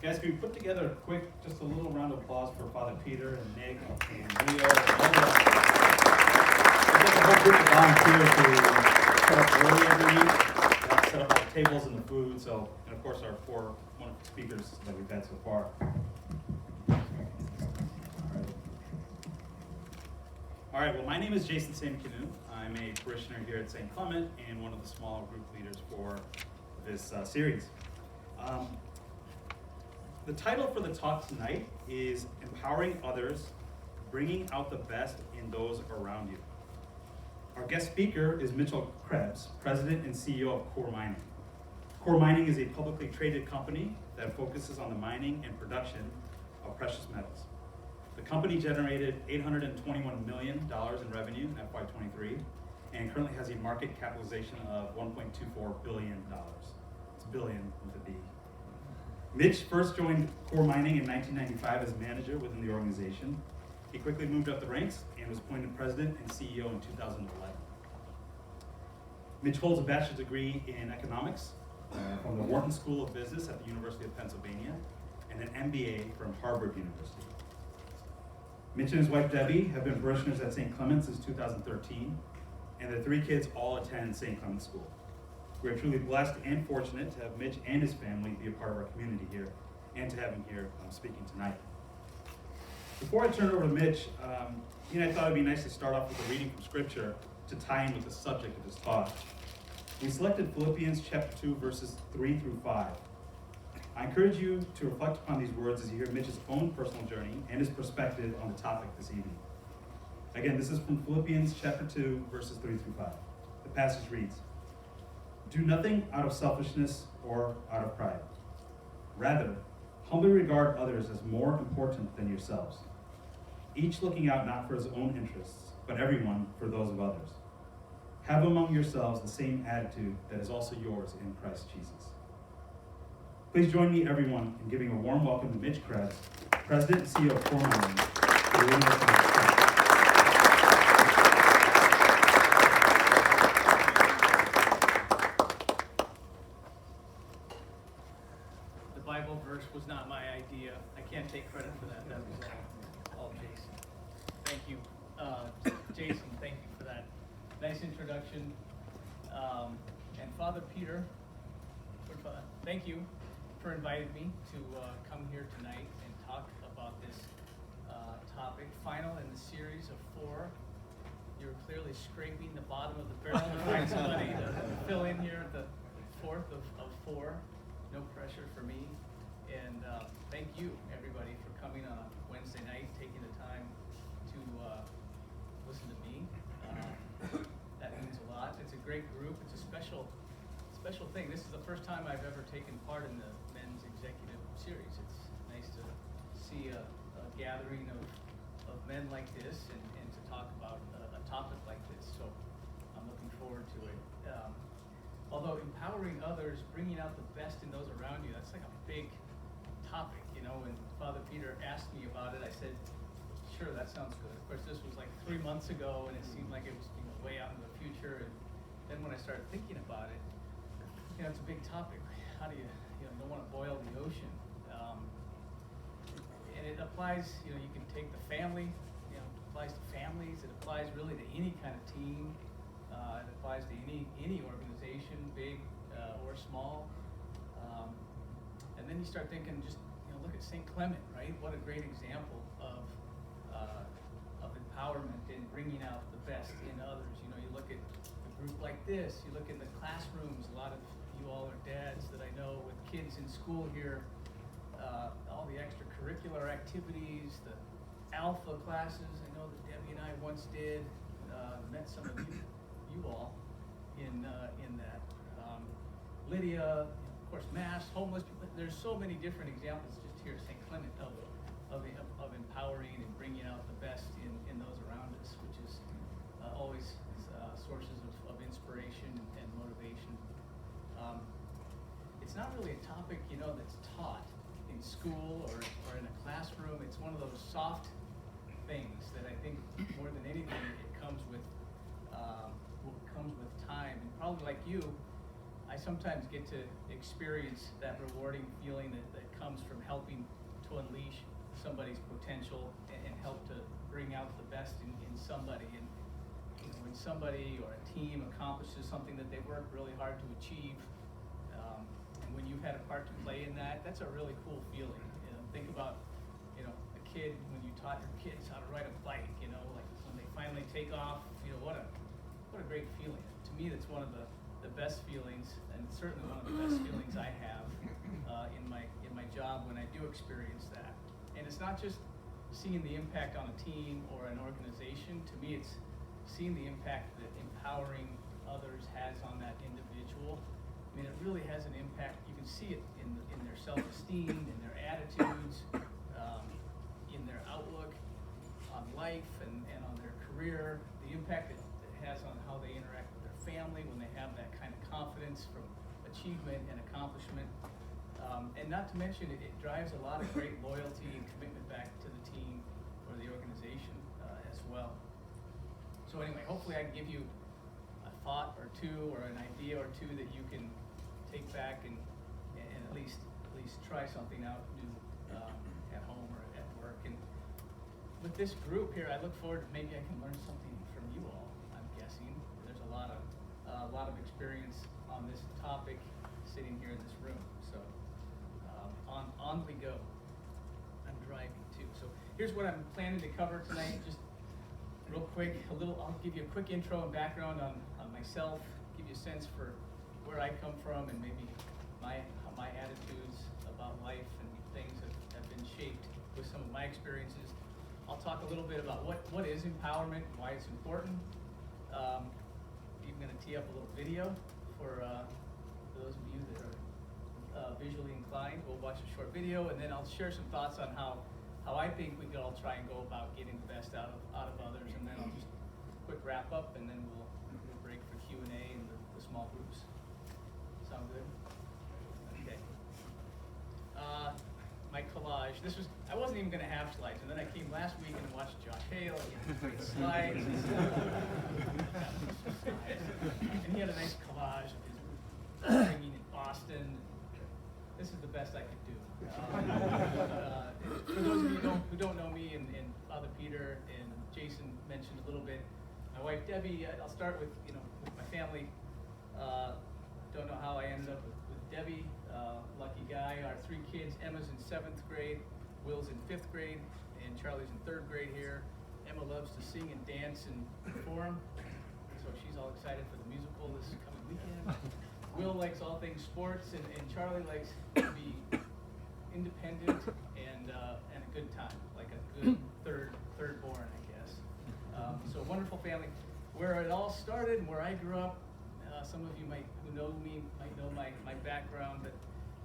Guys, can we put together a quick, just a little round of applause for Father Peter and Nick and Leo and all the a whole group of volunteers who set up early every week, set up all the tables and the food, so, and of course our 4 wonderful speakers that we've had so far. All right, well, my name is Jason Samkinu. I'm a parishioner here at St. Clement and one of the small group leaders for this series. The title for the talk tonight is Empowering Others, Bringing Out the Best in Those Around You. Our guest speaker is Mitch Krebs, President and CEO of Coeur Mining. Coeur Mining is a publicly traded company that focuses on the mining and production of precious metals. The company generated $821 million in revenue in FY23 and currently has a market capitalization of $1.24 billion. It's billion with a B. Mitch first joined Coeur Mining in 1995 as manager within the organization. He quickly moved up the ranks and was appointed president and CEO in 2011. Mitch holds a bachelor's degree in economics from the Wharton School of Business at the University of Pennsylvania and an MBA from Harvard University. Mitch and his wife Debbie have been parishioners at St. Clement since 2013, and their 3 kids all attend St. Clement School. We are truly blessed and fortunate to have Mitch and his family be a part of our community here, and to have him here speaking tonight. Before I turn it over to Mitch, I thought it'd be nice to start off with a reading from Scripture to tie in with the subject of this talk. We selected Philippians chapter 2, verses 3 through 5. I encourage you to reflect upon these words as you hear Mitch's own personal journey and his perspective on the topic this evening. Again, this is from Philippians chapter 2, verses 3 through 5. The passage reads, "Do nothing out of selfishness or out of pride. Rather, humbly regard others as more important than yourselves, each looking out not for his own interests, but everyone for those of others. Have among yourselves the same attitude that is also yours in Christ Jesus." Please join me, everyone, in giving a warm welcome to Mitch Krebs, President and CEO of Coeur Mining, for the reading of the talk. The Bible verse was not my idea. I can't take credit for that. That was all Jason. Thank you. Jason, thank you for that nice introduction. And Father Peter, thank you for inviting me to come here tonight and talk about this topic, final in the series of 4. You're clearly scraping the bottom of the barrel to find somebody to fill in here at the 4th of 4. No pressure for me. And thank you, everybody, for coming on a Wednesday night, taking the time to listen to me. That means a lot. It's a great group. It's a special thing. This is the first time I've ever taken part in the men's executive series. It's nice to see a gathering of men like this and to talk about a topic like this. So I'm looking forward to it. Although empowering others, bringing out the best in those around you, that's like a big topic. When Father Peter asked me about it, I said, sure, that sounds good. Of course, this was like 3 months ago, and it seemed like it was way out in the future. And then when I started thinking about it, it's a big topic. How do you don't want to boil the ocean? And it applies, you can take the family, it applies to families. It applies really to any kind of team. It applies to any organization, big or small. And then you start thinking, just look at St. Clement, right? What a great example of empowerment and bringing out the best in others. You look at a group like this. You look in the classrooms. A lot of you all are dads that I know with kids in school here. All the extracurricular activities, the alpha classes. I know that Debbie and I once did. Met some of you all in that. Lydia, of course, mass, homeless people. There's so many different examples just here at St. Clement of empowering and bringing out the best in those around us, which is always sources of inspiration and motivation. It's not really a topic, that's taught in school or in a classroom. It's one of those soft things that I think more than anything it comes with time. And probably like you, I I sometimes get to experience that rewarding feeling that comes from helping to unleash somebody's potential and help to bring out the best in somebody. And you know, when somebody or a team accomplishes something that they worked really hard to achieve, and when you've had a part to play in that, that's a really cool feeling. You know, think about, you know, a kid, when you taught your kids how to ride a bike, you know, like when they finally take off, you know, what a great feeling. To me, that's one of the best feelings, and certainly one of the best feelings I have in my job when I do experience that. And it's not just seeing the impact on a team or an organization. To me, it's seeing the impact that empowering others has on that individual. I mean, it really has an impact. You can see it in their self-esteem, in their attitudes, in their outlook on life and on their career, the impact that it has on how they interact with their family when they have that kind of confidence from achievement and accomplishment. And not to mention, it drives a lot of great loyalty and commitment back to the team or the organization as well. So anyway, hopefully I can give you a thought or two or an idea or two that you can take back and at least try something out new at home or at work. And with this group here, I look forward to maybe I can learn something from you all. I'm guessing there's a lot of experience on this topic sitting here in this room. So on we go. I'm driving too. So here's what I'm planning to cover tonight. Just real quick, I'll give you a quick intro and background on myself, give you a sense for where I come from and maybe how my attitudes about life and things have been shaped with some of my experiences. I'll talk a little bit about what is empowerment, why it's important. Even going to tee up a little video for those of you that are visually inclined. We'll watch a short video, and then I'll share some thoughts on how I think we could all try and go about getting the best out of others, and then I'll just quick wrap up, and then we'll break for Q&A and the small groups. Sound good? Okay. My collage. I wasn't even going to have slides, and then I came last week and watched Josh Hale. He had great slides. And he had a nice collage of his upbringing in Boston. This is the best I could do. For those of you who don't know me, and Father Peter and Jason mentioned a little bit, my wife Debbie. I'll start with with my family. Don't know how I ended up with Debbie. Lucky guy. Our 3 kids. Emma's in 7th grade, Will's in 5th grade, and Charlie's in 3rd grade here. Emma loves to sing and dance and perform, so she's all excited for the musical this coming weekend. Will likes all things sports, and Charlie likes to be independent and a good time, like a good third born, I guess. So wonderful family. Where it all started and where I grew up, some of you who know me might know my background, but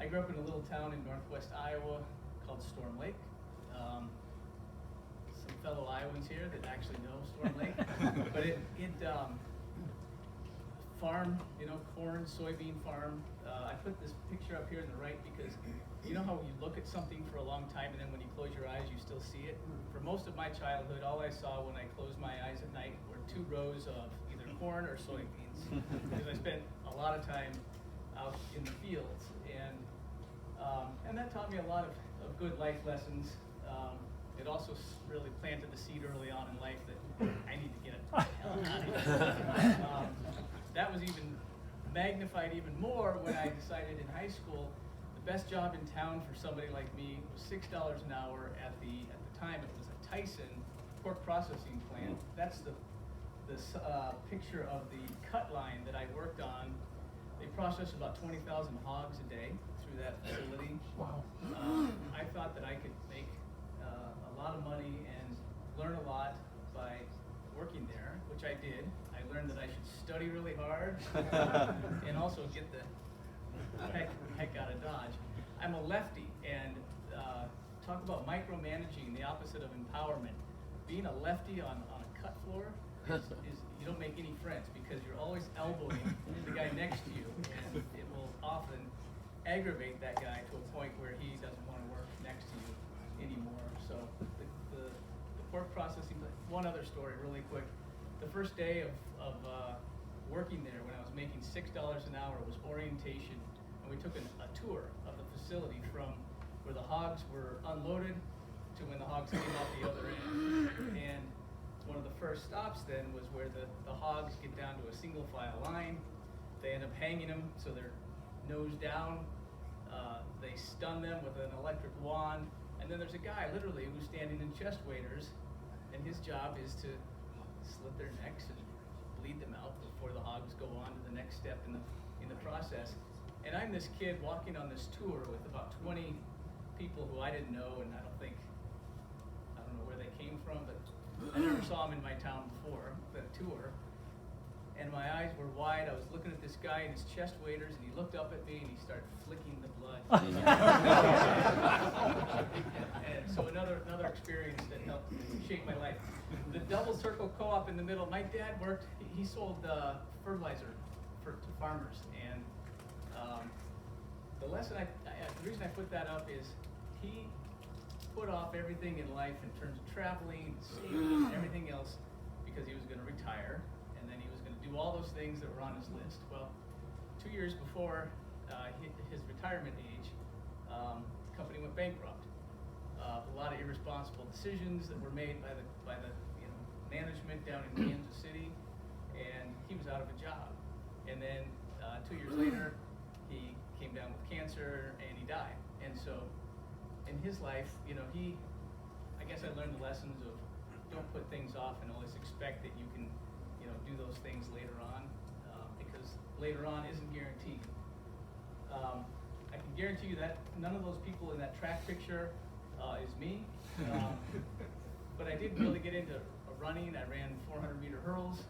I grew up in a little town in northwest Iowa called Storm Lake. Some fellow Iowans here that actually know Storm Lake, but it farm, corn, soybean farm. I put this picture up here on the right because you know how you look at something for a long time and then when you close your eyes you still see it? For most of my childhood, all I saw when I closed my eyes at night were 2 rows of either corn or soybeans because I spent a lot of time out in the fields, and that taught me a lot of good life lessons. It also really planted the seed early on in life that I need to get the hell out of here. That was even magnified even more when I decided in high school the best job in town for somebody like me was $6 an hour at the time it was a Tyson pork processing plant. That's this picture of the cut line that I worked on. They process about 20,000 hogs a day through that facility. Wow. I thought that I could make a lot of money and learn a lot by working there, which I did. I learned that I should study really hard and also get the heck out of Dodge. I'm a lefty, and talk about micromanaging, the opposite of empowerment. Being a lefty on a cut floor is you don't make any friends because you're always elbowing the guy next to you, and it will often aggravate that guy to a point where he doesn't want to work next to you anymore. So the pork processing. One other story, really quick. The first day of working there when I was making $6 an hour was orientation, and we took a tour of the facility from where the hogs were unloaded to when the hogs came out the other end. And one of the first stops then was where the hogs get down to a single file line. They end up hanging them so they're nose down. They stun them with an electric wand. And then there's a guy literally who's standing in chest waders, and his job is to slit their necks and bleed them out before the hogs go on to the next step in the process. And I'm this kid walking on this tour with about 20 people who I didn't know, and I don't know where they came from, but I never saw them in my town before the tour. And my eyes were wide. I was looking at this guy in his chest waders, and he looked up at me and he started flicking the blood. And so another experience that helped shape my life. The Double Circle Co-op in the middle. My dad worked. He sold fertilizer to farmers, and the reason I put that up is he put off everything in life in terms of traveling, saving, and everything else because he was going to retire. And then he was going to do all those things that were on his list. Well, 2 years before his retirement age, the company went bankrupt. A lot of irresponsible decisions that were made by the management down in Kansas City, and he was out of a job. And then 2 years later, he came down with cancer and he died. And so, in his life, I guess I learned the lessons of don't put things off and always expect that you can do those things later on, because later on isn't guaranteed. I can guarantee you that none of those people in that track picture is me, but I did really get into running. I ran 400-meter hurls.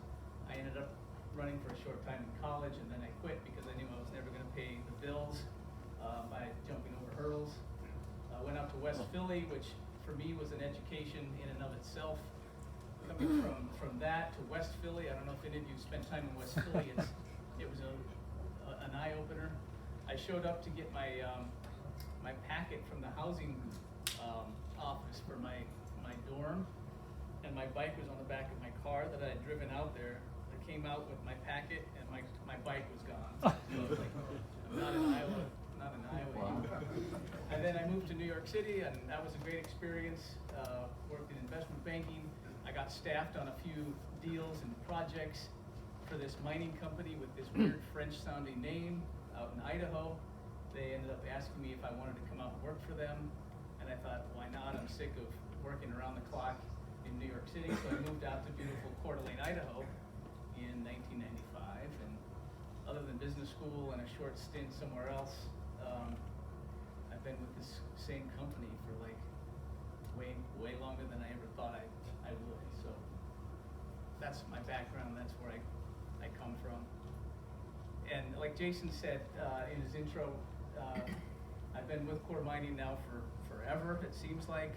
I ended up running for a short time in college, and then I quit because I knew I was never going to pay the bills by jumping over hurdles. I went out to West Philly, which for me was an education in and of itself. Coming from that to West Philly, I don't know if any of you spent time in West Philly. It was an eye opener. I showed up to get my packet from the housing office for my dorm, and my bike was on the back of my car that I had driven out there. I came out with my packet, and my bike was gone. So I was like, I'm not in Iowa anymore. And then I moved to New York City, and that was a great experience. Worked in investment banking. I got staffed on a few deals and projects for this mining company with this weird French-sounding name out in Idaho. They ended up asking me if I wanted to come out and work for them, and I thought, why not? I'm sick of working around the clock in New York City, so I moved out to beautiful Coeur Mining, Idaho in 1995, and other than business school and a short stint somewhere else, I've been with this same company for like way longer than I ever thought I would. So that's my background. That's where I come from. And like Jason said in his intro, I've been with Coeur Mining now for forever, it seems like.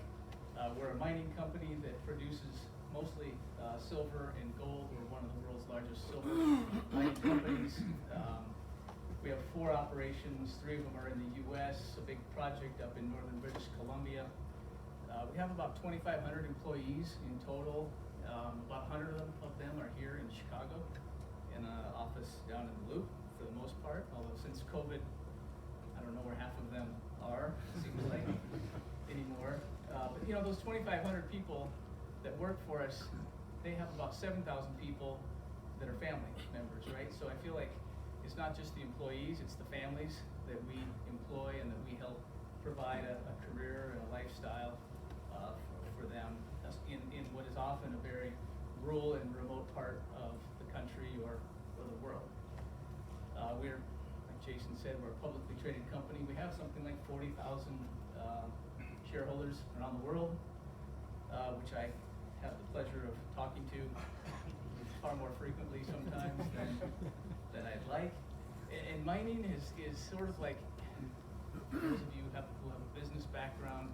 We're a mining company that produces mostly silver and gold. We're one of the world's largest silver mining companies. We have 4 operations. 3 of them are in the U.S., a big project up in northern British Columbia. We have about 2,500 employees in total. About 100 of them are here in Chicago in an office down in the Loop for the most part, although since COVID, I don't know where half of them are, it seems like, anymore. But those 2,500 people that work for us, they have about 7,000 people that are family members, right? So I feel like it's not just the employees, it's the families that we employ and that we help provide a career and a lifestyle for them in what is often a very rural and remote part of the country or the world. We're, like Jason said, we're a publicly traded company. We have something like 40,000 shareholders around the world, which I have the pleasure of talking to far more frequently sometimes than I'd like. And mining is sort of like, those of you who have a business background,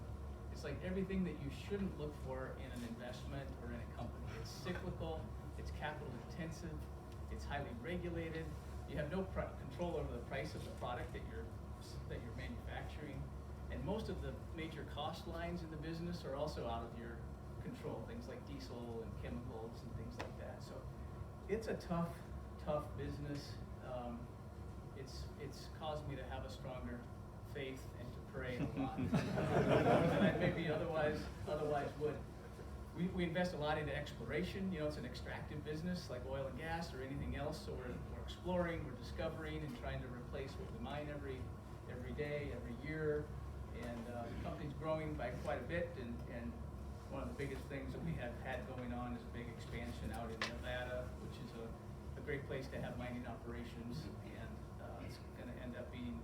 it's like everything that you shouldn't look for in an investment or in a company. It's cyclical, it's capital intensive, it's highly regulated. You have no control over the price of the product that you're manufacturing. And most of the major cost lines in the business are also out of your control, things like diesel and chemicals and things like that. So it's a tough tough business. It's caused me to have a stronger faith and to pray a lot more than I maybe otherwise would. We invest a lot into exploration. You know, it's an extractive business like oil and gas or anything else. So we're exploring, we're discovering, and trying to replace what we mine every day, every year. And the company's growing by quite a bit. And one of the biggest things that we have had going on is a big expansion out in Nevada, which is a great place to have mining operations. And it's going to end up being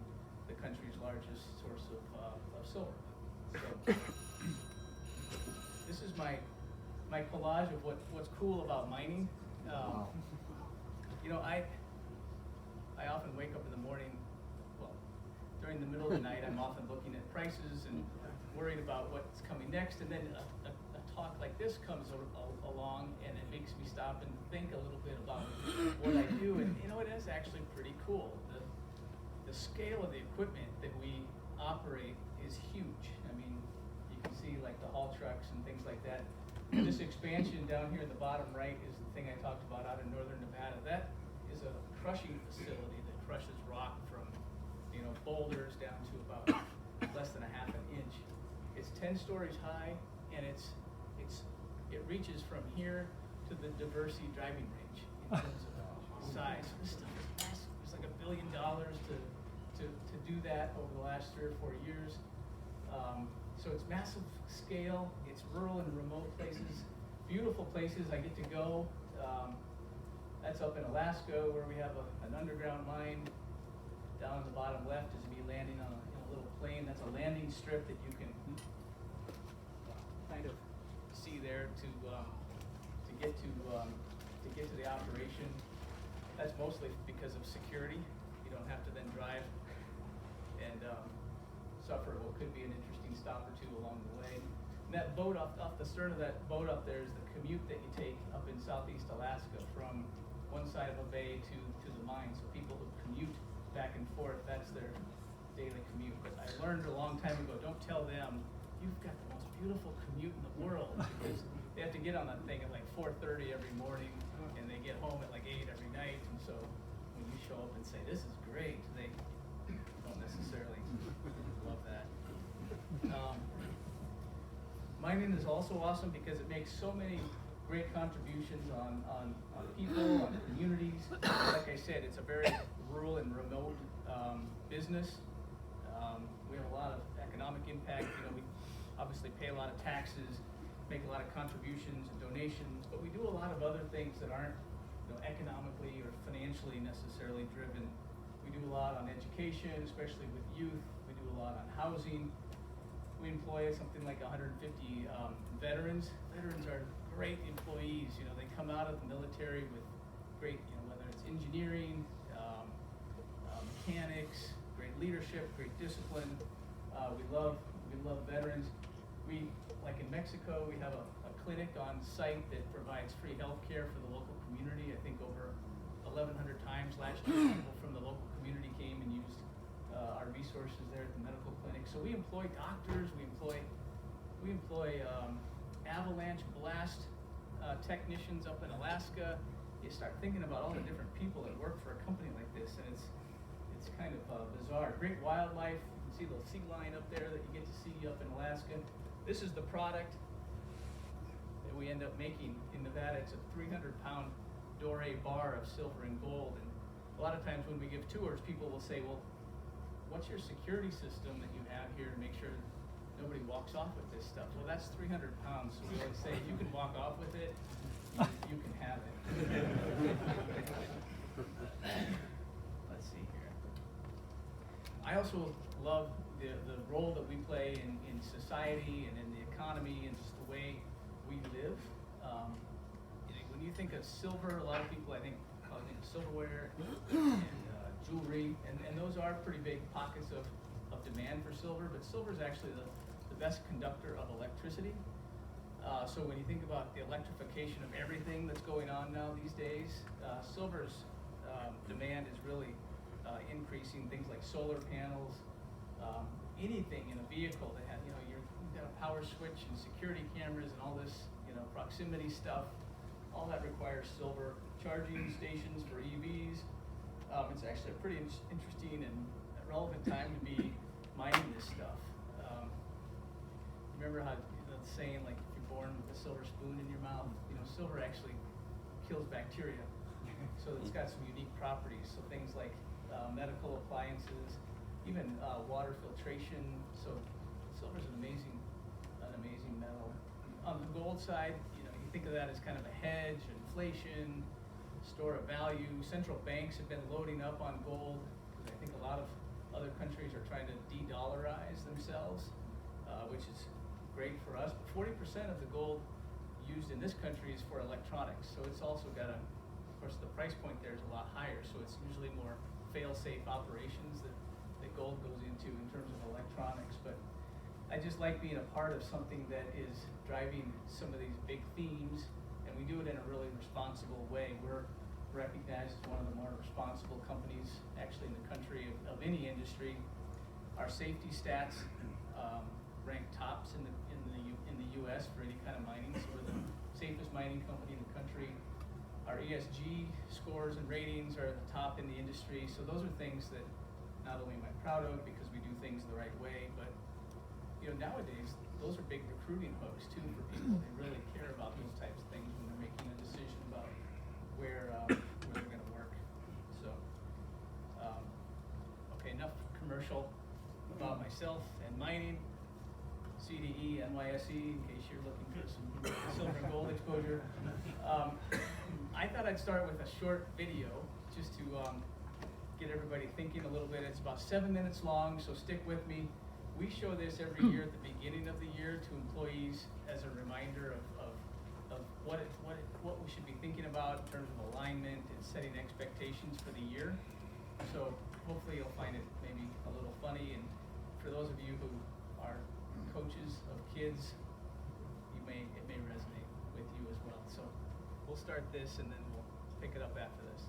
the country's largest source of silver. So this is my collage of what's cool about mining. You know, I often wake up in the morning, well, during the middle of the night, I'm often looking at prices and worried about what's coming next, and then a talk like this comes along, and it makes me stop and think a little bit about what I do, and you know, it is actually pretty cool. The scale of the equipment that we operate is huge. I mean, you can see like the haul trucks and things like that. This expansion down here in the bottom right is the thing I talked about out in northern Nevada. That is a crushing facility that crushes rock from, you know, boulders down to about less than a half an inch. It's 10 stories high, and it reaches from here to the Diversey driving range in terms of size. This stuff is massive. It's like $1 billion to do that over the last 3 or 4 years. So it's massive scale. It's rural and remote places, beautiful places I get to go. That's up in Alaska, where we have an underground mine. Down in the bottom left is me landing on in a little plane. That's a landing strip that you can kind of see there to get to the operation. That's mostly because of security. You don't have to then drive and suffer what could be an interesting stop or two along the way. And that boat off the stern of that boat up there is the commute that you take up in southeast Alaska from one side of a bay to the mine. So people who commute back and forth, that's their daily commute. But I learned a long time ago, don't tell them you've got the most beautiful commute in the world, because they have to get on that thing at like 4:30 every morning, and they get home at like 8 every night. And so when you show up and say, this is great, they don't necessarily love that. Mining is also awesome because it makes so many great contributions on people, on communities. Like I said, it's a very rural and remote business. We have a lot of economic impact. You know, we obviously pay a lot of taxes, make a lot of contributions and donations, but we do a lot of other things that aren't, you know, economically or financially necessarily driven. We do a lot on education, especially with youth. We do a lot on housing. We employ something like 150 veterans. Veterans are great employees. You know, they come out of the military with great, you know, whether it's engineering, mechanics, great leadership, great discipline. We love veterans. We, like in Mexico, we have a clinic on site that provides free health care for the local community. I think over 1,100 times last year, people from the local community came and used our resources there at the medical clinic. So we employ doctors, we employ avalanche blast technicians up in Alaska. You start thinking about all the different people that work for a company like this, and it's kind of bizarre. Great wildlife. You can see the sea lion up there that you get to see up in Alaska. This is the product that we end up making in Nevada. It's a 300-pound doré bar of silver and gold. And a lot of times when we give tours, people will say, well, what's your security system that you have here to make sure nobody walks off with this stuff? Well, that's 300 pounds. So we always say, if you can walk off with it, you can have it. Let's see here. I also love the role that we play in society and in the economy and just the way we live. When you think of silver, a lot of people, I think, probably think of silverware and jewelry, and those are pretty big pockets of demand for silver, but silver is actually the best conductor of electricity. So when you think about the electrification of everything that's going on now these days, silver's demand is really increasing. Things like solar panels, anything in a vehicle that has, you know, you've got a power switch and security cameras and all this, you know, proximity stuff. all that requires silver charging stations for EVs. It's actually a pretty interesting and relevant time to be mining this stuff. Remember how the saying, like, if you're born with a silver spoon in your mouth, silver actually kills bacteria. So it's got some unique properties. So things like medical appliances, even water filtration. So silver's an amazing metal. On the gold side, you think of that as kind of a hedge, inflation, store of value. Central banks have been loading up on gold because I think a lot of other countries are trying to de-dollarize themselves, which is great for us. But 40% of the gold used in this country is for electronics. So it's also got of course, the price point there is a lot higher. So it's usually more fail-safe operations that gold goes into in terms of electronics. But I just like being a part of something that is driving some of these big themes, and we do it in a really responsible way. We're recognized as one of the more responsible companies actually in the country of any industry. Our safety stats rank tops in the U.S. for any kind of mining. So we're the safest mining company in the country. Our ESG scores and ratings are at the top in the industry. So those are things that not only am I proud of because we do things the right way, but nowadays those are big recruiting hooks too for people. They really care about those types of things when they're making a decision about where they're going to work. So, okay, enough commercial about myself and mining. CDE, NYSE, in case you're looking for some silver and gold exposure. I thought I'd start with a short video just to get everybody thinking a little bit. It's about 7 minutes long, so stick with me. We show this every year at the beginning of the year to employees as a reminder of what we should be thinking about in terms of alignment and setting expectations for the year. So hopefully you'll find it maybe a little funny, and for those of you who are coaches of kids, it may resonate with you as well. So we'll start this and then we'll pick it up after this.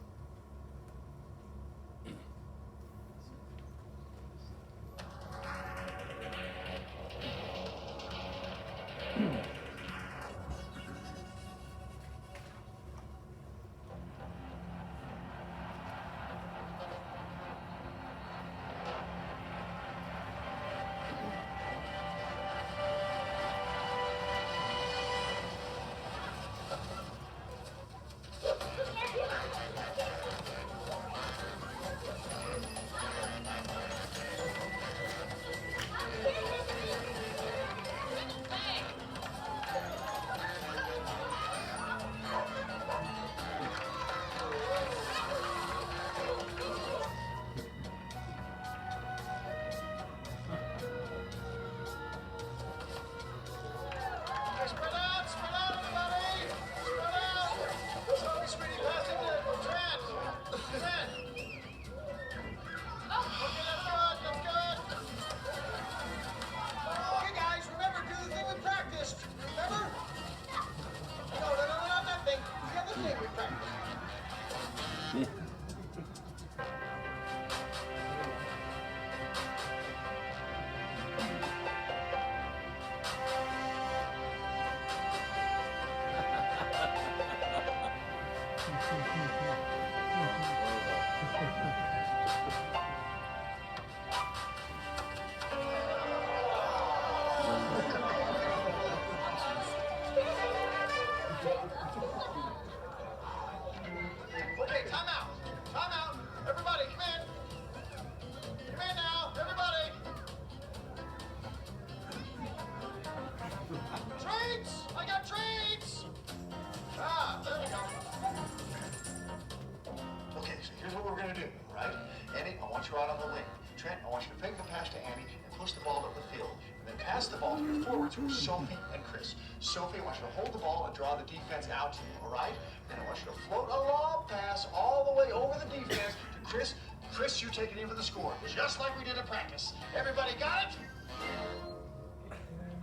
Sophie and Chris. Sophie, I want you to hold the ball and draw the defense out to you, all right? Then I want you to float a long pass all the way over the defense to Chris. Chris, you take it in for the score, just like we did in practice. Everybody got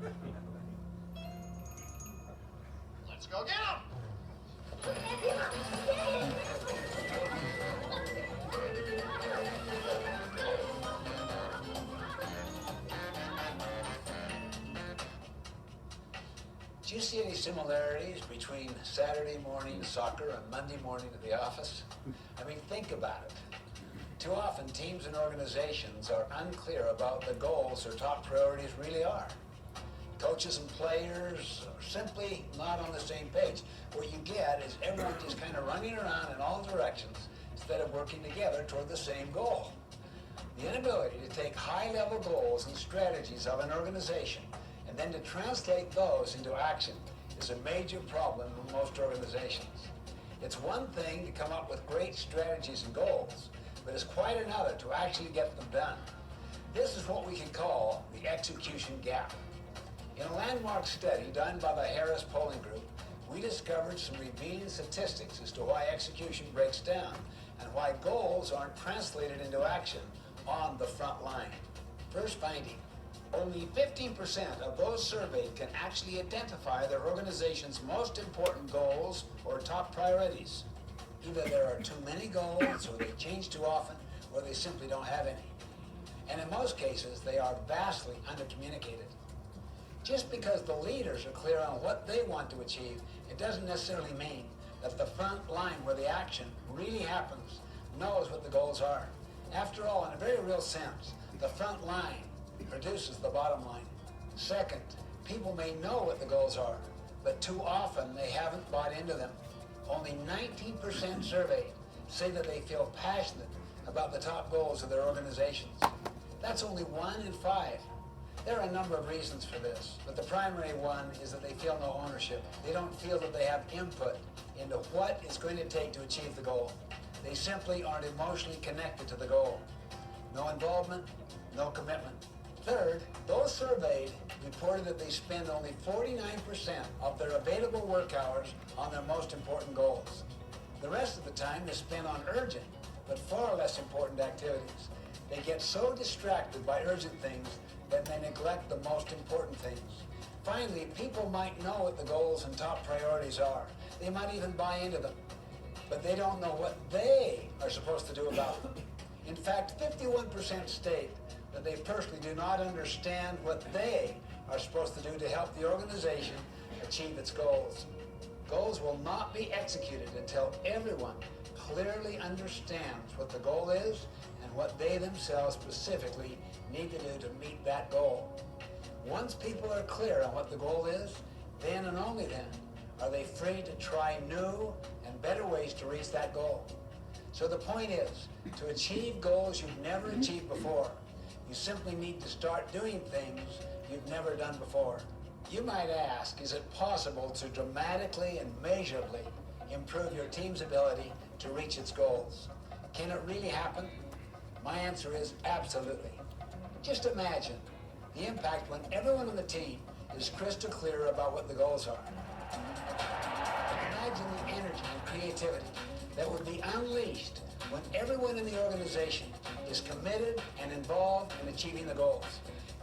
it? Let's go get him! Do you see any similarities between Saturday morning soccer and Monday morning at the office? I mean, think about it. Too often, teams and organizations are unclear about the goals their top priorities really are. Coaches and players are simply not on the same page. What you get is everyone just kind of running around in all directions instead of working together toward the same goal. The inability to take high-level goals and strategies of an organization and then to translate those into action is a major problem in most organizations. It's one thing to come up with great strategies and goals, but it's quite another to actually get them done. This is what we can call the execution gap. In a landmark study done by the Harris Polling Group, we discovered some revealing statistics as to why execution breaks down and why goals aren't translated into action on the front line. First finding, only 15% of those surveyed can actually identify their organization's most important goals or top priorities. Either there are too many goals, or they change too often, or they simply don't have any. And in most cases, they are vastly undercommunicated. Just because the leaders are clear on what they want to achieve, it doesn't necessarily mean that the front line where the action really happens knows what the goals are. After all, in a very real sense, the front line produces the bottom line. Second, people may know what the goals are, but too often they haven't bought into them. Only 19% surveyed say that they feel passionate about the top goals of their organizations. That's only 1 in 5. There are a number of reasons for this, but the primary one is that they feel no ownership. They don't feel that they have input into what it's going to take to achieve the goal. They simply aren't emotionally connected to the goal. No involvement, no commitment. Third, those surveyed reported that they spend only 49% of their available work hours on their most important goals. The rest of the time is spent on urgent, but far less important activities. They get so distracted by urgent things that they neglect the most important things. Finally, people might know what the goals and top priorities are. They might even buy into them, but they don't know what they are supposed to do about them. In fact, 51% state that they personally do not understand what they are supposed to do to help the organization achieve its goals. Goals will not be executed until everyone clearly understands what the goal is and what they themselves specifically need to do to meet that goal. Once people are clear on what the goal is, then and only then are they free to try new and better ways to reach that goal. So the point is, to achieve goals you've never achieved before, you simply need to start doing things you've never done before. You might ask, is it possible to dramatically and measurably improve your team's ability to reach its goals? Can it really happen? My answer is absolutely. Just imagine the impact when everyone on the team is crystal clear about what the goals are. Imagine the energy and creativity that would be unleashed when everyone in the organization is committed and involved in achieving the goals.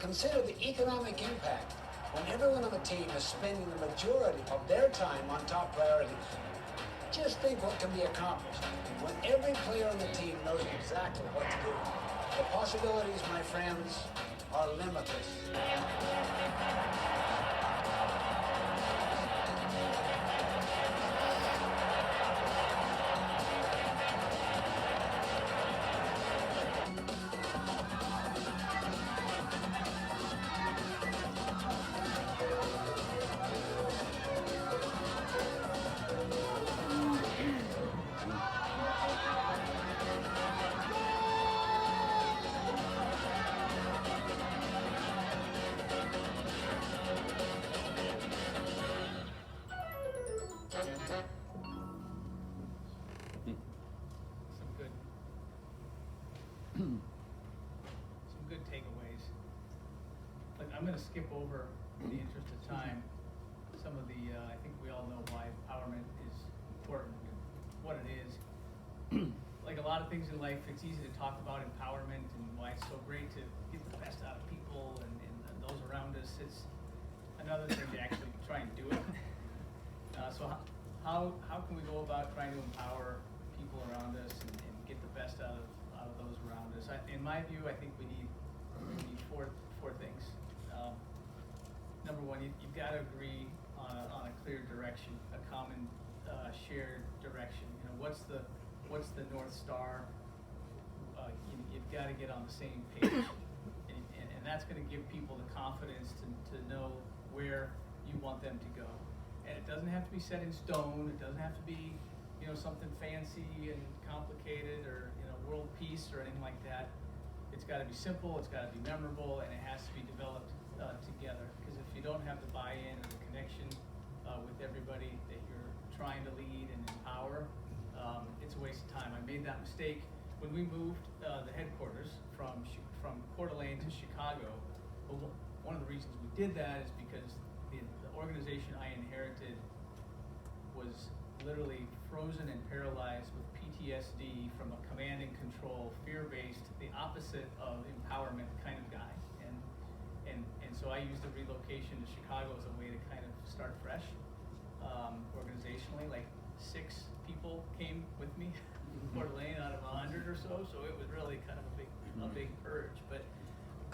Consider the economic impact when everyone on the team is spending the majority of their time on top priorities. Just think what can be accomplished when every player on the team knows exactly what to do. The possibilities, my friends, are limitless. Some good takeaways. Like, I'm going to skip over, in the interest of time, some of the, I think we all know why empowerment is important and what it is. Like a lot of things in life, it's easy to talk about empowerment and why it's so great to get the best out of people and those around us. It's another thing to actually try and do it. So how can we go about trying to empower people around us and get the best out of those around us? In my view, I think we need four things. Number one, you've got to agree on on a clear direction, a common shared direction. You know, what's the North Star? You've got to get on the same page, and that's going to give people the confidence to know where you want them to go. And it doesn't have to be set in stone. It doesn't have to be, you know, something fancy and complicated, or, you know, world peace or anything like that. It's got to be simple. It's got to be memorable, and it has to be developed together. Because if you don't have the buy-in and the connection with everybody that you're trying to lead and empower, it's a waste of time. I made that mistake when we moved the headquarters from Coeur Mining to Chicago. Well, one of the reasons we did that is because the organization I inherited was literally frozen and paralyzed with PTSD from a command and control, fear-based, the opposite of empowerment kind of guy. And so I used the relocation to Chicago as a way to kind of start fresh organizationally. Like 6 people came with me, Coeur Mining out of 100 or so. So it was really kind of a big purge. But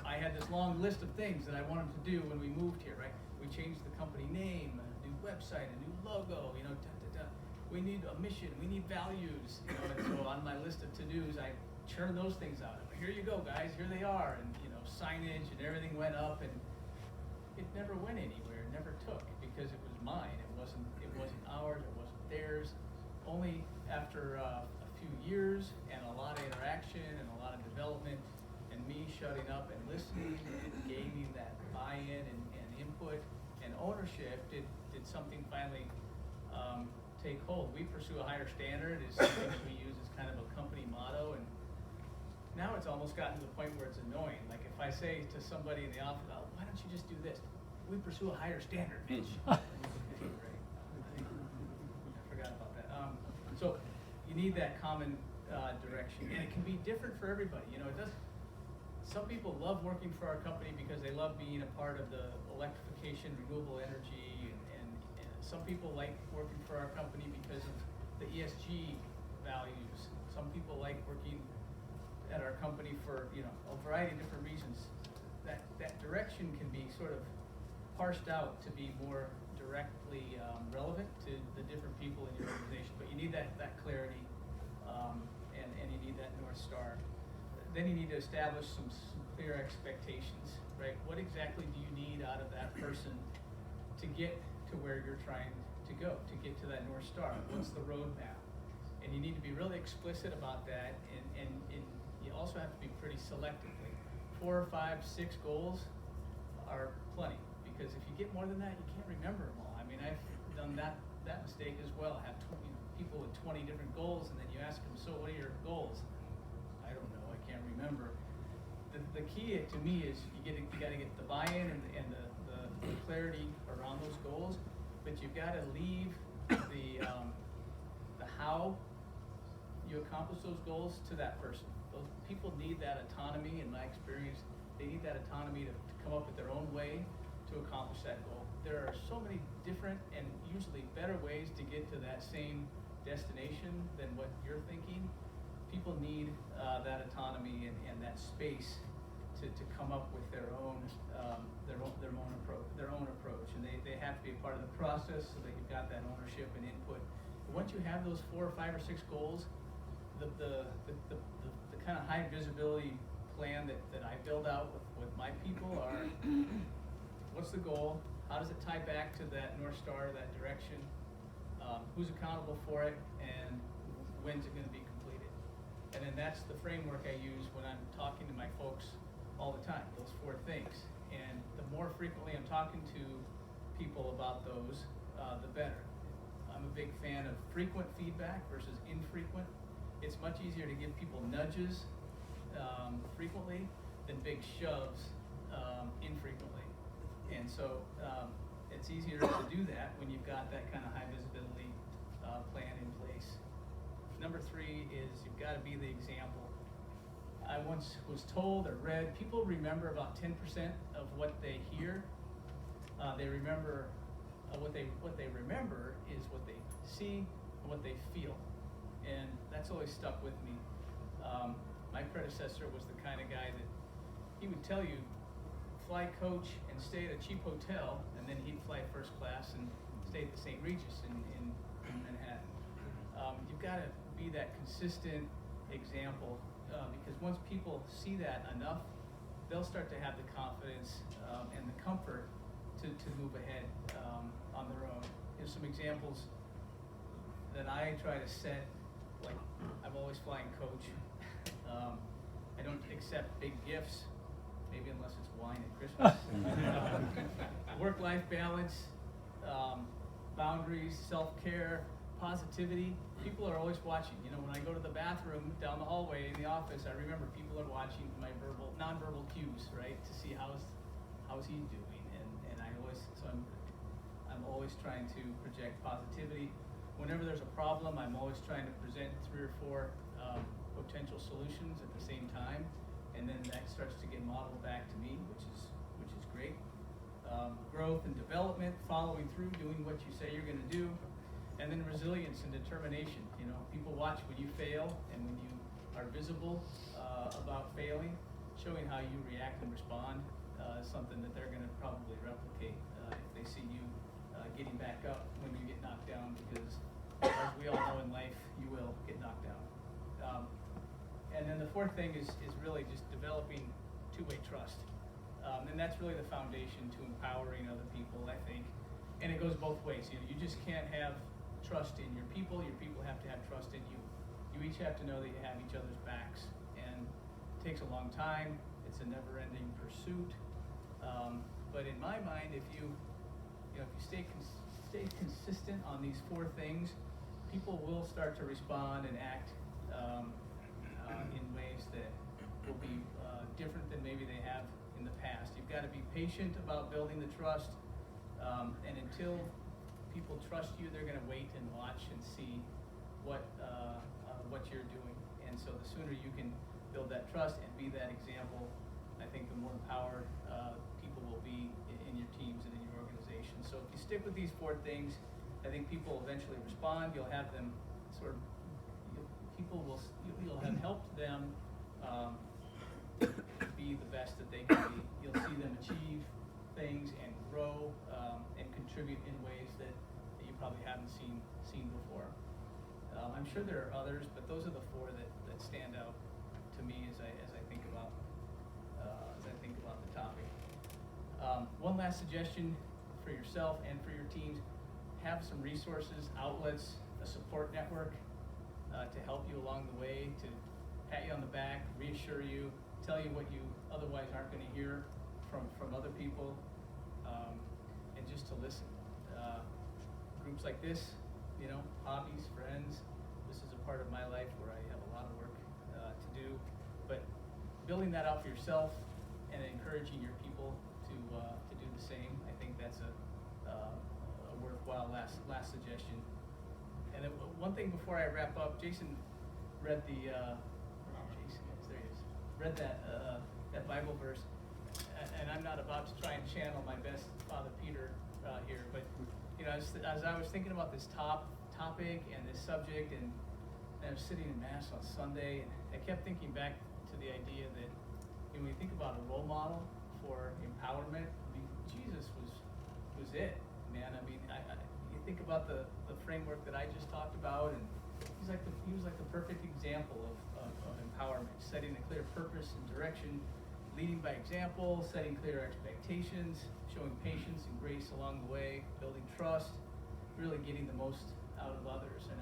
I had this long list of things that I wanted to do when we moved here, right? We changed the company name, a new website, a new logo, you know, we need a mission, we need values, you know, and so on my list of to-dos, I churned those things out. Here you go, guys, here they are, and, you know, signage and everything went up, and it never went anywhere, it never took, because it was mine, it wasn't ours, it wasn't theirs. Only after a few years and a lot of interaction and a lot of development, and me shutting up and listening and gaining that buy-in and input and ownership, did something finally take hold. We pursue a higher standard is something that we use as kind of a company motto, and now it's almost gotten to the point where it's annoying. Like if I say to somebody in the office, oh, why don't you just do this? We pursue a higher standard, Mitch. I forgot about that. So you need that common direction, and it can be different for everybody. You know, it does. Some people love working for our company because they love being a part of the electrification, renewable energy, and some people like working for our company because of the ESG values. Some people like working at our company for, you know, a variety of different reasons. That direction can be sort of parsed out to be more directly relevant to the different people in your organization, but you need that clarity, and you need that North Star. Then you need to establish some clear expectations, right? What exactly do you need out of that person to get to where you're trying to go, to get to that North Star? What's the roadmap? And you need to be really explicit about that, and you also have to be pretty selective. Like 4 or 5, 6 goals are plenty, because if you get more than that, you can't remember them all. I mean, I've done that mistake as well. Have people with 20 different goals, and then you ask them, so what are your goals? I don't know, I can't remember. The key to me is you got to get the buy-in and the clarity around those goals, but you've got to leave the how you accomplish those goals to that person. Those people need that autonomy. In my experience, they need that autonomy to come up with their own way to accomplish that goal. There are so many different and usually better ways to get to that same destination than what you're thinking. People need that autonomy and that space to come up with their own approach, and they have to be a part of the process so that you've got that ownership and input. But once you have those 4 or 5 or 6 goals, the kind of high visibility plan that I build out with my people are, what's the goal? How does it tie back to that North Star, that direction? Who's accountable for it, and when's it going to be completed? And then that's the framework I use when I'm talking to my folks all the time, those 4 things. And the more frequently I'm talking to people about those, the better. I'm a big fan of frequent feedback versus infrequent. It's much easier to give people nudges frequently than big shoves infrequently. And so it's easier to do that when you've got that kind of high visibility plan in place. Number 3 is you've got to be the example. I once was told or read, people remember about 10% of what they hear. They remember what they remember is what they see and what they feel, and that's always stuck with me. My predecessor was the kind of guy that he would tell you fly coach and stay at a cheap hotel, and then he'd fly first class and stay at the St. Regis in Manhattan. You've got to be that consistent example, because once people see that enough, they'll start to have the confidence and the comfort to move ahead on their own. Here's some examples that I try to set. Like, I'm always flying coach. I don't accept big gifts, maybe unless it's wine at Christmas. Work-life balance, boundaries, self-care, positivity. People are always watching. You know, when I go to the bathroom down the hallway in the office, I remember people are watching my non-verbal cues, right, to see how's he doing. And I'm always trying to project positivity. Whenever there's a problem, I'm always trying to present 3 or 4 potential solutions at the same time, and then that starts to get modeled back to me, which is great. Growth and development, following through, doing what you say you're going to do, and then resilience and determination. You know, people watch when you fail, and when you are visible about failing, showing how you react and respond is something that they're going to probably replicate if they see you getting back up when you get knocked down, because as we all know in life, you will get knocked down. And then the 4th thing is really just developing two-way trust. And that's really the foundation to empowering other people, I think. And it goes both ways. You know, you just can't have trust in your people have to have trust in you. You each have to know that you have each other's backs. And it takes a long time. It's a never-ending pursuit. But in my mind, if you stay consistent on these 4 things, people will start to respond and act in ways that will be different than maybe they have in the past. You've got to be patient about building the trust, and until people trust you, they're going to wait and watch and see what you're doing. And so the sooner you can build that trust and be that example, I think the more empowered people will be in your teams and in your organization. So if you stick with these 4 things, I think people will eventually respond. You'll have them you'll have helped them be the best that they can be. You'll see them achieve things and grow and contribute in ways that you probably haven't seen before. I'm sure there are others, but those are the 4 that stand out to me as I think about the topic. One last suggestion for yourself and for your teams: have some resources, outlets, a support network to help you along the way, to pat you on the back, reassure you, tell you what you otherwise aren't going to hear from other people, and just to listen. Groups like this, you know, hobbies, friends, this is a part of my life where I have a lot of work to do, but building that out for yourself and encouraging your people to do the same, I think that's a worthwhile last suggestion. And then one thing before I wrap up, Jason read read that Bible verse, and I'm not about to try and channel my best Father Peter here, but you know, as I was thinking about this topic and this subject, and I was sitting in Mass on Sunday, and I kept thinking back to the idea that when we think about a role model for empowerment, I mean, Jesus was it, man. I mean, you think about the framework that I just talked about, and he was like the perfect example of empowerment, setting a clear purpose and direction, leading by example, setting clear expectations, showing patience and grace along the way, building trust, really getting the most out of others. And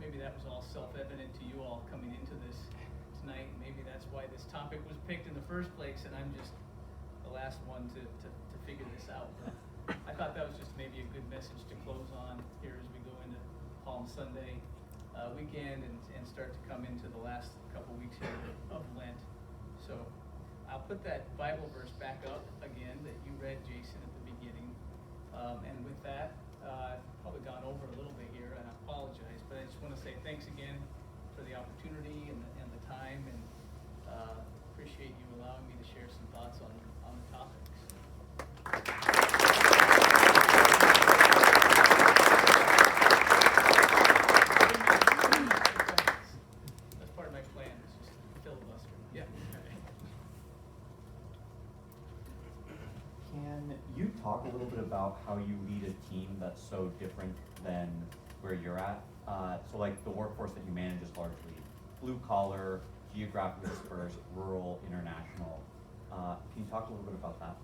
maybe that was all self-evident to you all coming into this tonight. Maybe that's why this topic was picked in the first place, and I'm just the last one to figure this out. But I thought that was just maybe a good message to close on here as we go into Palm Sunday weekend and start to come into the last couple weeks here of Lent. So I'll put that Bible verse back up again that you read, Jason, at the beginning. And with that, I've probably gone over a little bit here, and I apologize, but I just want to say thanks again for the opportunity and the time, and appreciate you allowing me to share some thoughts on the topics. That's part of my plan, is just filibuster. Yeah. little bit about how you lead a team that's so different than where you're at? So like the workforce that you manage is largely blue collar, geographically dispersed, rural, international. Can you talk a little bit about that?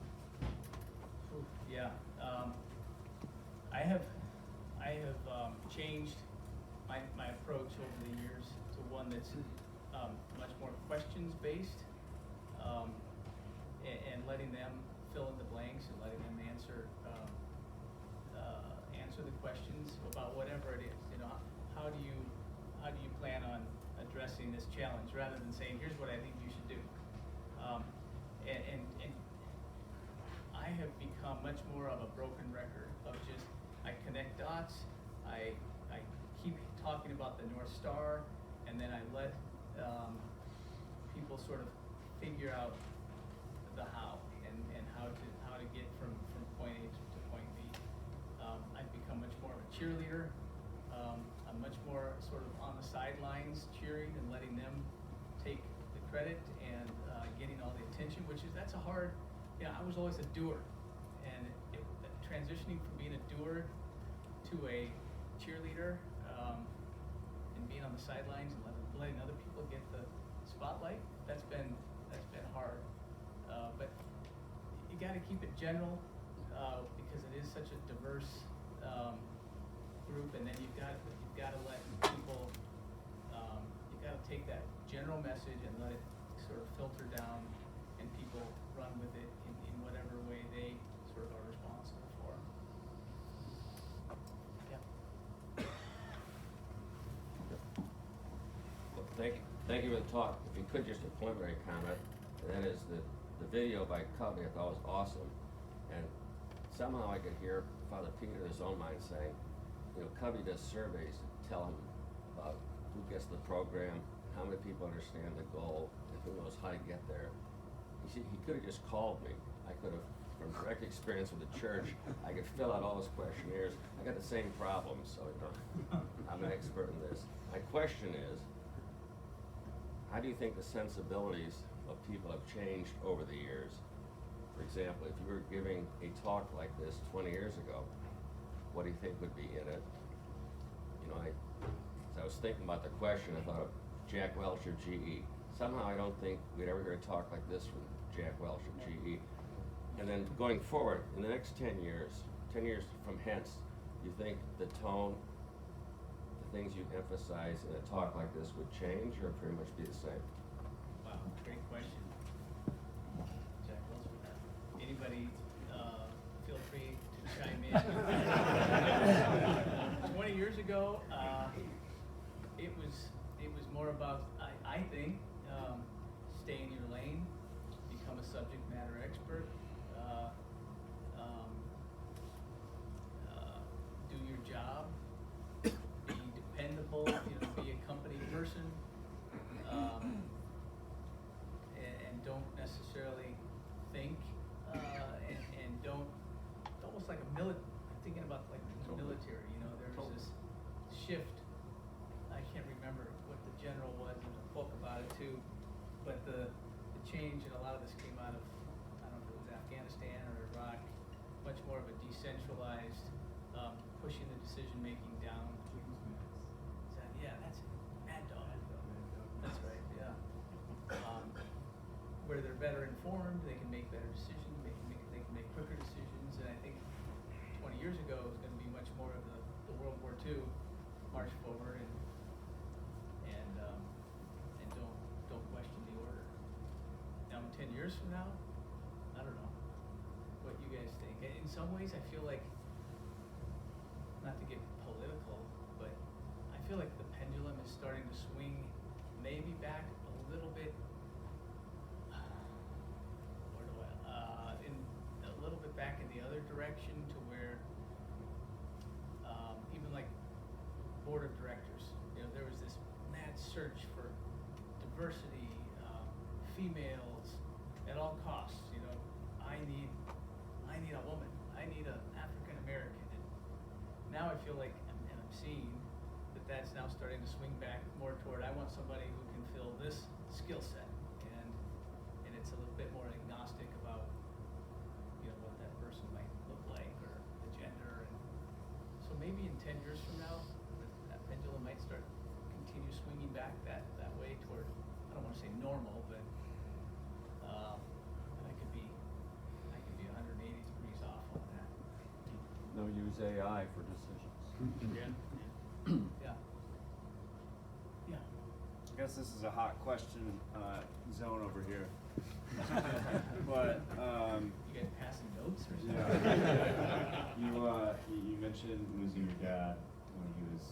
Yeah, I have changed my approach over the years to one that's much more questions based, and letting them fill in the blanks and letting them answer the questions about whatever it is. You know, how do you plan on addressing this challenge, rather than saying, here's what I think you should do. And I have become much more of a broken record of just, I connect dots, I keep talking about the North Star, and then I let people sort of figure out the how and how to get from point A to point B. I've become much more of a cheerleader. I'm much more sort of on the sidelines cheering and letting them take the credit and getting all the attention, that's a hard, I was always a doer. And transitioning from being a doer to a cheerleader, and being on the sidelines and letting other people get the spotlight, that's been hard. But you got to keep it general, because it is such a diverse group, and then you've got to let people, you've got to take that general message and let it sort of filter down, and people run with it in whatever way they sort of are responsible for. Yeah. Well, thank you for the talk. If you could, just a preliminary comment, and that is that the video by Covey I thought was awesome, and somehow I could hear Father Peter in his own mind saying, Covey does surveys to tell him about who gets the program, how many people understand the goal, and who knows how to get there. He could have just called me. I could have, from direct experience with the church, I could fill out all his questionnaires. I got the same problem, so I'm an expert in this. My question is, how do you think the sensibilities of people have changed over the years? For example, if you were giving a talk like this 20 years ago, what do you think would be in it? As I was thinking about the question, I thought of Jack Welch or GE. Somehow I don't think we'd ever hear a talk like this from Jack Welch or GE. And then going forward, in the next 10 years from hence, do you think the tone, the things you emphasize in a talk like this would change or pretty much be the same? Wow, great question. Jack Welch with that. Anybody, feel free to chime in. 20 years ago, it was more about, I think, stay in your lane, become a subject matter expert, do your job, be dependable, be a company person, and don't necessarily think, and don't, it's almost like I'm thinking about like the military, there was this shift. I can't remember what the general was, and a book about it too, but the change, and a lot of this came out of, I don't know if it was Afghanistan or Iraq, much more of a decentralized, pushing the decision making down. Yeah, that's it. Mad Dog. That's right, yeah. Where they're better informed, they can make better decisions, they can make quicker decisions, and I think 20 years ago it was going to be much more of the World War II march forward and don't question the order. Now, 10 years from now, I don't know what you guys think. In some ways, I feel like, not to get political, but I feel like the pendulum is starting to swing maybe back a little bit. A little bit back in the other direction, to where even like board of directors, there was this mad search for diversity, females at all costs. I need a woman, I need an African American. And now I feel like, and I'm seeing that's now starting to swing back more toward, I want somebody who can fill this skill set, and it's a little bit more agnostic about what that person might look like. 10 years from now, that pendulum might continue swinging back that way toward, I don't wanna say normal, but, I could be 180 degrees off on that. No, use AI for decisions. Yeah. Yeah. I guess this is a hot question zone over here. But You guys passing notes or something? yeah. You mentioned losing your dad when he was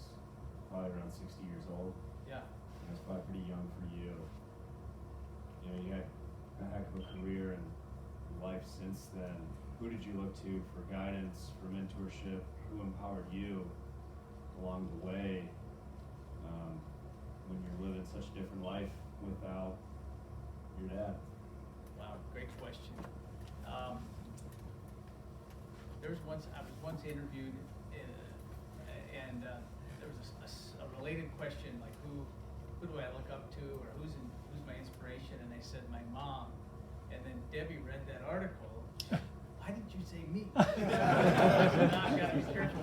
probably around 60 years old. Yeah. That's probably pretty young for you. You know, you had a heck of a career and life since then. Who did you look to for guidance, for mentorship? Who empowered you along the way when you're living such a different life without your dad? Wow, great question. I was once interviewed, and there was a related question, like who do I look up to, or who's my inspiration? And I said my mom. And then Debbie read that article. Why did you say me? So now I've got to be careful.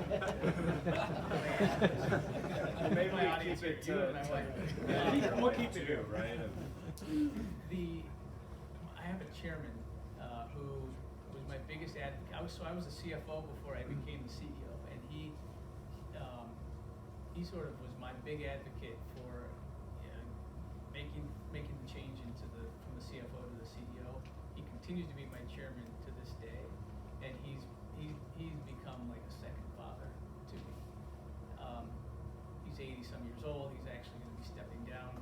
Well, maybe My we audience keep it here, and I'm like, we'll keep it too, right? I have a chairman who was my biggest advocate. I was a CFO before I became the CEO, and he sort of was my big advocate for making the change from the CFO to the CEO. He continues to be my chairman to this day, and he's become like a second father to me. He's 80-some years old. He's actually going to be stepping down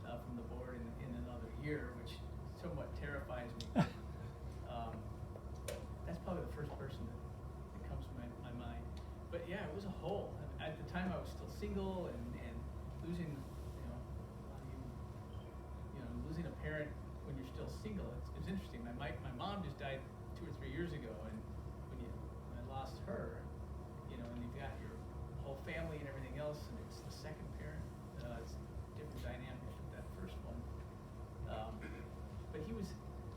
from the board in another year, which somewhat terrifies me. That's probably the first person that comes to my mind. But yeah, it was a hole. At the time, I was still single and losing, losing a parent when you're still single. It's interesting. My mom just died 2 or 3 years ago, and when I lost her, and you've got your whole family and everything else, and it's the second parent. It's a different dynamic with that first one. But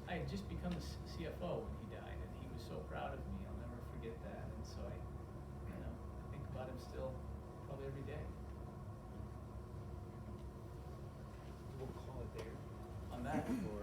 I had just become the CFO when he died, and he was so proud of me. I'll never forget that. And so I think about him still probably every day. We'll call it there. On that. For